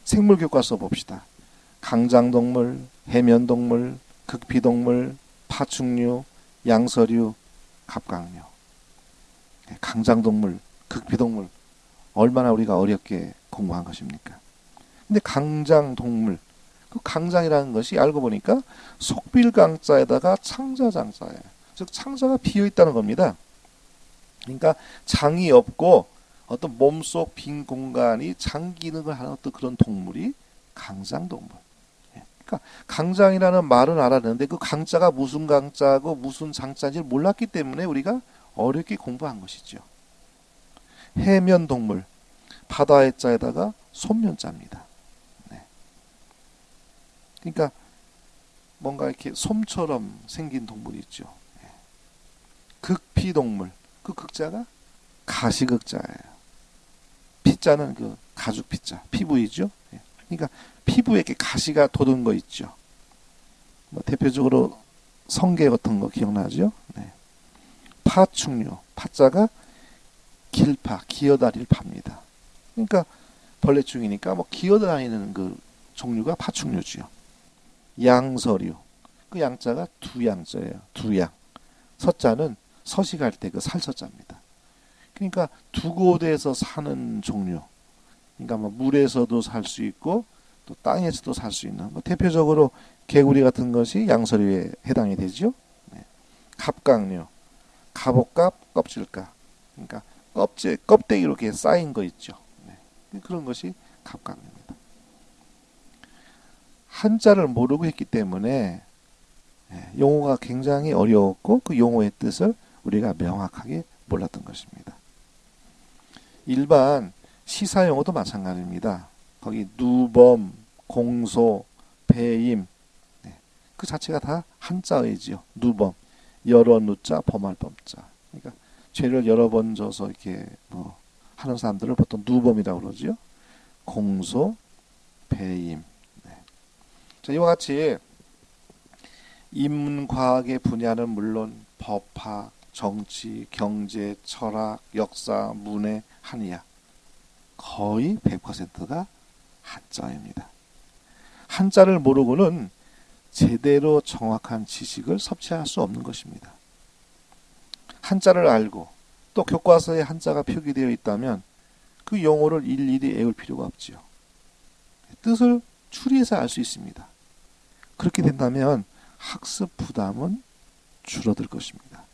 생물교과 써봅시다. 강장동물, 해면동물, 극피동물, 파충류, 양서류, 갑각류. 강장동물, 극피동물 얼마나 우리가 어렵게 공부한 것입니까? 근데 강장동물, 그 강장이라는 것이 알고 보니까 속빌강자에다가 창자장자예요. 즉 창자가 비어 있다는 겁니다. 그러니까 장이 없고 어떤 몸속 빈 공간이 장 기능을 하는 어떤 그런 동물이 강장동물. 그러니까 강장이라는 말은 알았는데 그 강자가 무슨 강자고 무슨 장자인지 몰랐기 때문에 우리가 어렵게 공부한 것이죠. 해면동물, 바다의 자에다가 솜면자입니다. 네. 그러니까 뭔가 이렇게 솜처럼 생긴 동물이 있죠. 네. 극피동물, 그 극자가 가시극자예요. 피자는 그 가죽 피자, 피부이죠. 네. 그러니까 피부에 이렇게 가시가 돋은 거 있죠. 뭐 대표적으로 성게 같은 거 기억나죠? 네. 파충류, 파자가 길파, 기어다닐 파입니다. 그러니까 벌레충이니까 뭐 기어다니는 그 종류가 파충류지요. 양서류, 그 양자가 두양자예요. 두양. 서자는 서식할 때 그 살서자입니다. 그러니까 두 곳에서 사는 종류. 그러니까 뭐 물에서도 살 수 있고 또 땅에서도 살 수 있는. 뭐 대표적으로 개구리 같은 것이 양서류에 해당이 되죠. 네. 갑각류, 갑옷갑, 껍질갑. 그러니까 껍데기로 이렇게 쌓인 거 있죠. 네. 그런 것이 갑각류입니다. 한자를 모르고 했기 때문에 용어가 굉장히 어려웠고 그 용어의 뜻을 우리가 명확하게 몰랐던 것입니다. 일반 시사 용어도 마찬가지입니다. 거기 누범, 공소, 배임 그 자체가 다 한자어이지요. 누범, 여러 누자, 범할 범자. 그러니까 죄를 여러 번 져서 이렇게 뭐 하는 사람들을 보통 누범이라고 그러죠. 공소, 배임. 자, 이와 같이 인문과학의 분야는 물론 법학, 정치, 경제, 철학, 역사, 문해, 한의학 거의 100%가 한자입니다. 한자를 모르고는 제대로 정확한 지식을 섭취할 수 없는 것입니다. 한자를 알고 또 교과서에 한자가 표기되어 있다면 그 용어를 일일이 외울 필요가 없지요. 뜻을 추리해서 알 수 있습니다. 그렇게 된다면 학습 부담은 줄어들 것입니다.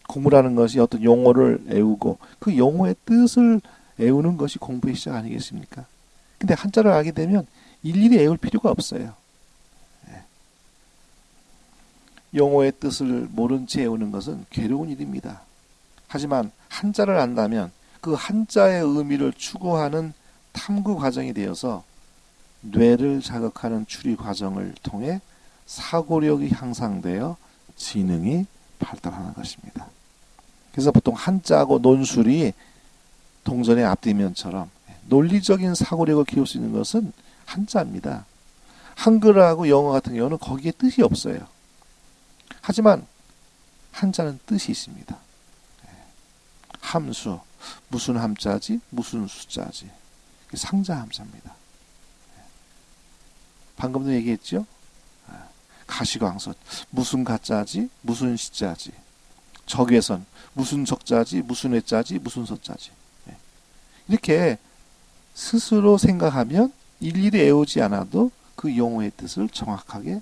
공부라는 것이 어떤 용어를 외우고 그 용어의 뜻을 외우는 것이 공부의 시작 아니겠습니까? 근데 한자를 알게 되면 일일이 외울 필요가 없어요. 용어의 뜻을 모른 채 외우는 것은 괴로운 일입니다. 하지만 한자를 안다면 그 한자의 의미를 추구하는 탐구 과정이 되어서 뇌를 자극하는 추리 과정을 통해 사고력이 향상되어 지능이 발달하는 것입니다. 그래서 보통 한자하고 논술이 동전의 앞뒤면처럼 논리적인 사고력을 키울 수 있는 것은 한자입니다. 한글하고 영어 같은 경우는 거기에 뜻이 없어요. 하지만 한자는 뜻이 있습니다. 함수, 무슨 함자지, 무슨 숫자지. 상자 함자입니다. 방금도 얘기했죠? 가시광선, 무슨 가짜지, 무슨 시자지. 적외선, 무슨 적자지, 무슨 외자지, 무슨 서자지. 이렇게 스스로 생각하면 일일이 외우지 않아도 그 용어의 뜻을 정확하게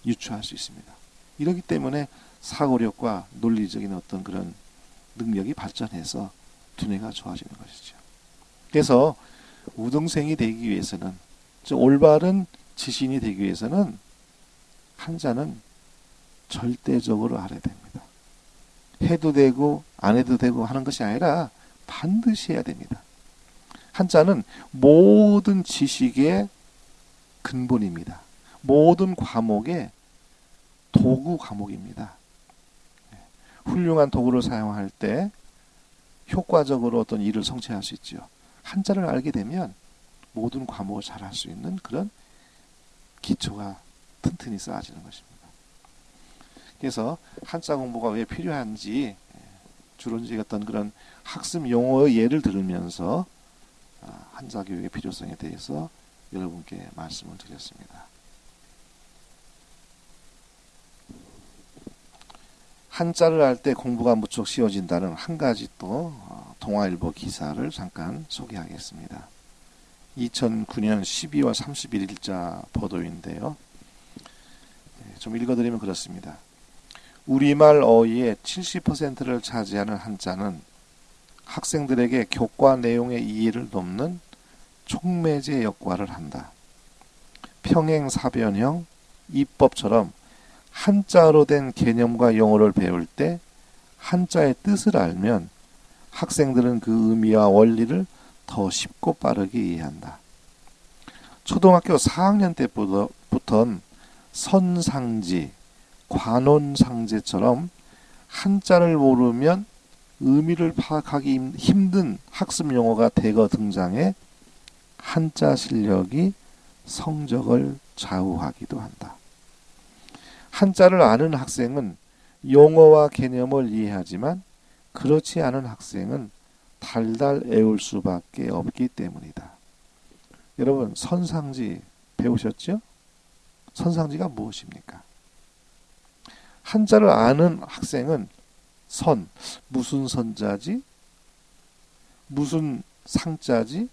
유추할 수 있습니다. 이렇기 때문에 사고력과 논리적인 어떤 그런 능력이 발전해서 두뇌가 좋아지는 것이죠. 그래서 우등생이 되기 위해서는, 올바른 지신이 되기 위해서는 한자는 절대적으로 알아야 됩니다. 해도 되고 안 해도 되고 하는 것이 아니라 반드시 해야 됩니다. 한자는 모든 지식의 근본입니다. 모든 과목의 도구 과목입니다. 훌륭한 도구를 사용할 때 효과적으로 어떤 일을 성취할 수 있죠. 한자를 알게 되면 모든 과목을 잘할 수 있는 그런 기초가 튼튼히 쌓아지는 것입니다. 그래서 한자 공부가 왜 필요한지 주로 이제 어떤 그런 학습 용어의 예를 들으면서 한자 교육의 필요성에 대해서 여러분께 말씀을 드렸습니다. 한자를 할 때 공부가 무척 쉬워진다는 한 가지 또 동아일보 기사를 잠깐 소개하겠습니다. 2009년 12월 31일자 보도인데요. 좀 읽어드리면 그렇습니다. 우리말 어휘의 70%를 차지하는 한자는 학생들에게 교과 내용의 이해를 돕는 촉매제 역할을 한다. 평행사변형, 이법처럼 한자로 된 개념과 용어를 배울 때 한자의 뜻을 알면 학생들은 그 의미와 원리를 더 쉽고 빠르게 이해한다. 초등학교 4학년 때부터는 선상지, 관혼상제처럼 한자를 모르면 의미를 파악하기 힘든 학습 용어가 대거 등장해 한자 실력이 성적을 좌우하기도 한다. 한자를 아는 학생은 용어와 개념을 이해하지만 그렇지 않은 학생은 달달 외울 수밖에 없기 때문이다. 여러분, 선상지 배우셨죠? 선상지가 무엇입니까? 한자를 아는 학생은 선, 무슨 선자지? 무슨 상자지?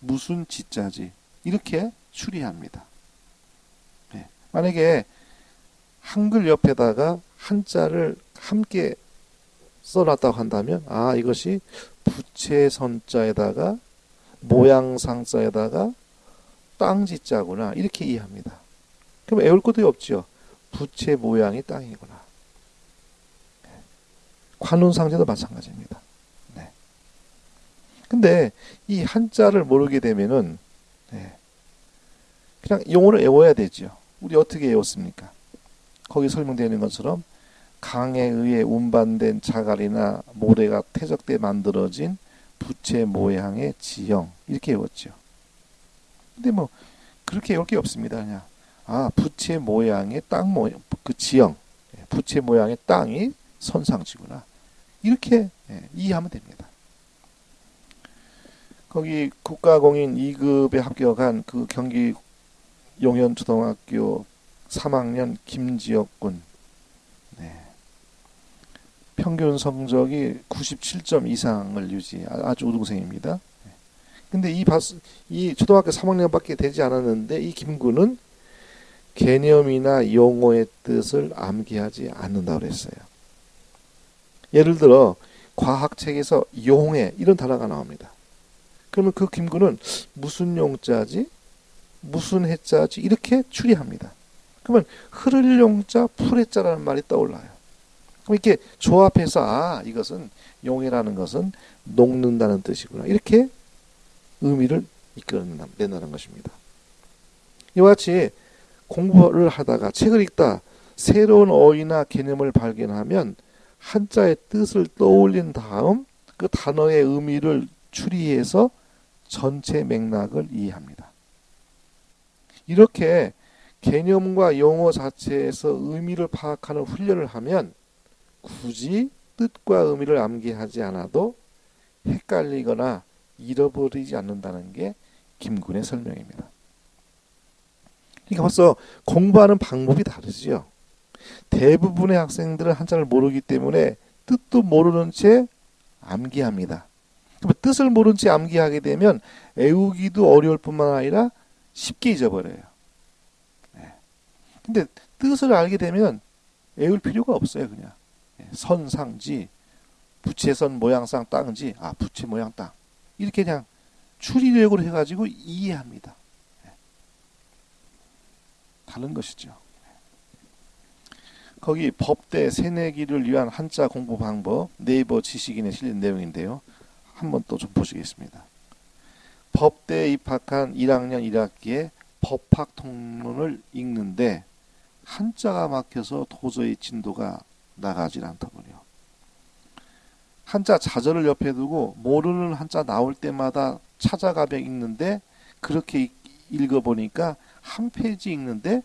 무슨 지자지? 이렇게 추리합니다. 네. 만약에 한글 옆에다가 한자를 함께 써놨다고 한다면 이것이 부채선자에다가 모양상자에다가 땅지자구나 이렇게 이해합니다. 그럼 외울 것도 없죠. 부채 모양이 땅이구나. 관운상제도 마찬가지입니다. 네. 근데 이 한자를 모르게 되면은 그냥 용어를 외워야 되죠. 우리 어떻게 외웠습니까? 거기 설명되어 있는 것처럼 강에 의해 운반된 자갈이나 모래가 퇴적돼 만들어진 부채 모양의 지형 이렇게 외웠죠. 근데 뭐 그렇게 외울 게 없습니다. 그냥 부채 모양의 땅 모양 그 지형 부채 모양의 땅이 선상지구나 이렇게 이해하면 됩니다. 거기 국가공인 2급에 합격한 그 경기 용현초등학교 3학년 김지혁 군 평균 성적이 97점 이상을 유지 아주 우등생입니다. 근데 이 초등학교 3학년밖에 되지 않았는데 이 김군은 개념이나 용어의 뜻을 암기하지 않는다고 그랬어요. 예를 들어 과학책에서 용해 이런 단어가 나옵니다. 그러면 그 김군은 무슨 용자지? 무슨 해자지? 이렇게 추리합니다. 그러면 흐를 용자, 풀해자라는 말이 떠올라요. 그럼 이렇게 조합해서 이것은 용해라는 것은 녹는다는 뜻이구나. 이렇게 의미를 이끌어낸다는 것입니다. 이와 같이 공부를 하다가 책을 읽다 새로운 어휘나 개념을 발견하면 한자의 뜻을 떠올린 다음 그 단어의 의미를 추리해서 전체 맥락을 이해합니다. 이렇게 개념과 용어 자체에서 의미를 파악하는 훈련을 하면 굳이 뜻과 의미를 암기하지 않아도 헷갈리거나 잃어버리지 않는다는 게 김군의 설명입니다. 그러니까 벌써 공부하는 방법이 다르지요. 대부분의 학생들은 한자를 모르기 때문에 뜻도 모르는 채 암기합니다. 그럼 뜻을 모른 채 암기하게 되면 외우기도 어려울 뿐만 아니라 쉽게 잊어버려요. 근데 뜻을 알게 되면 외울 필요가 없어요. 그냥 선상지, 부채선 모양상 땅지, 부채 모양 땅 이렇게 그냥 추리력으로 해가지고 이해합니다. 다른 것이죠. 거기 법대 새내기를 위한 한자 공부 방법 네이버 지식인에 실린 내용인데요. 한번 또 좀 보시겠습니다. 법대에 입학한 1학년 1학기에 법학 통론을 읽는데 한자가 막혀서 도저히 진도가 나가질 않더군요. 한자 자절을 옆에 두고 모르는 한자 나올 때마다 찾아가며 읽는데 그렇게 읽어보니까 한 페이지 읽는데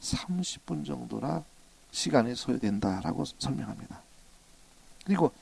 30분 정도나 시간이 소요된다라고 설명합니다. 그리고